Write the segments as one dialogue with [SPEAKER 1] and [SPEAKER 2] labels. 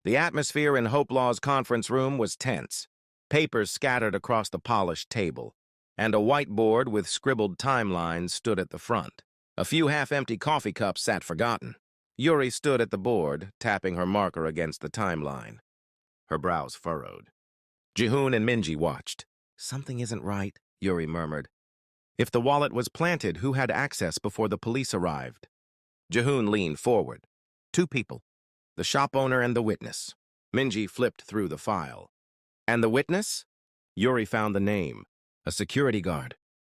[SPEAKER 1] The atmosphere in Hopelaw's conference room was tense. Papers scattered across the polished table, and a whiteboard with scribbled timelines stood at the front. A few half-empty coffee cups sat forgotten. Yuri stood at the board, tapping her marker against the timeline. Her brows furrowed. Jihoon and Minji watched. "Something isn't right," Yuri murmured. If the wallet was planted, who had access before the police arrived? Jihoon leaned forward. Two people, the shop owner and the witness. Minji flipped through the file. And the witness? Yuri found the name. A security guard.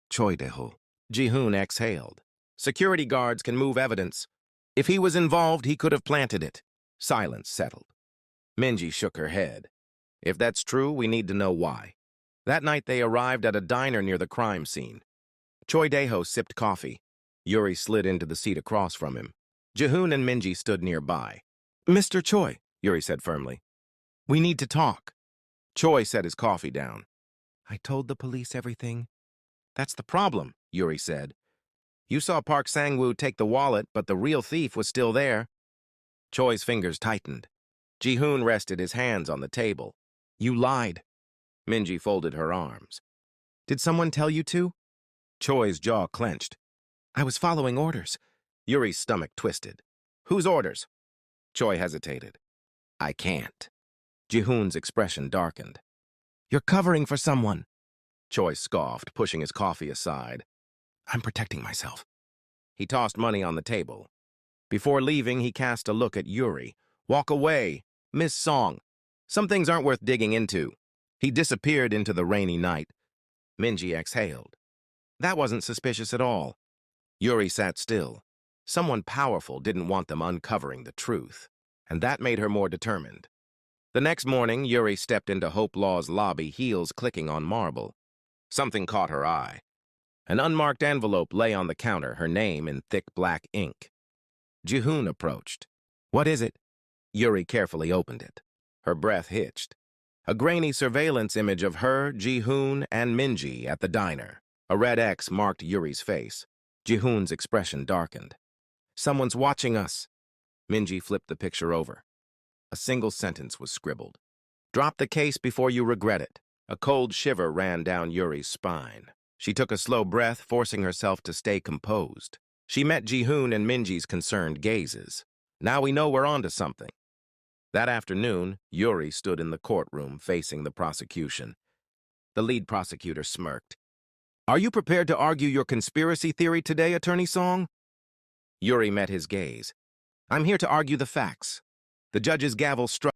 [SPEAKER 1] Choi Dae-ho. Jihoon exhaled. Security guards can move evidence. If he was involved, he could have planted it. Silence settled. Minji shook her head. If that's true, we need to know why. That night they arrived at a diner near the crime scene. Choi Dae-ho sipped coffee. Yuri slid into the seat across from him. Jihoon and Minji stood nearby. "Mr. Choi," Yuri said firmly. "We need to talk." Choi set his coffee down. "I told the police everything." "That's the problem," Yuri said. "You saw Park Sang-woo take the wallet, but the real thief was still there." Choi's fingers tightened. Jihoon rested his hands on the table. "You lied." Minji folded her arms. "Did someone tell you to?" Choi's jaw clenched. "I was following orders." Yuri's stomach twisted. "Whose orders?" Choi hesitated. "I can't." Jihoon's expression darkened. "You're covering for someone." Choi scoffed, pushing his coffee aside. "I'm protecting myself." He tossed money on the table. Before leaving, he cast a look at Yuri. "Walk away, Miss Song. Some things aren't worth digging into." He disappeared into the rainy night. Minji exhaled. That wasn't suspicious at all. Yuri sat still. Someone powerful didn't want them uncovering the truth, and that made her more determined. The next morning, Yuri stepped into Hopelaw's lobby, heels clicking on marble. Something caught her eye. An unmarked envelope lay on the counter, her name in thick black ink. Jihoon approached. "What is it?" Yuri carefully opened it. Her breath hitched. A grainy surveillance image of her, Jihoon, and Minji at the diner. A red X marked Yuri's face. Jihoon's expression darkened. "Someone's watching us." Minji flipped the picture over. A single sentence was scribbled. "Drop the case before you regret it." A cold shiver ran down Yuri's spine. She took a slow breath, forcing herself to stay composed. She met Jihoon and Minji's concerned gazes. "Now we know we're onto something." That afternoon, Yuri stood in the courtroom facing the prosecution. The lead prosecutor smirked. "Are you prepared to argue your conspiracy theory today, Attorney Song?" Yuri met his gaze. "I'm here to argue the facts." The judge's gavel struck.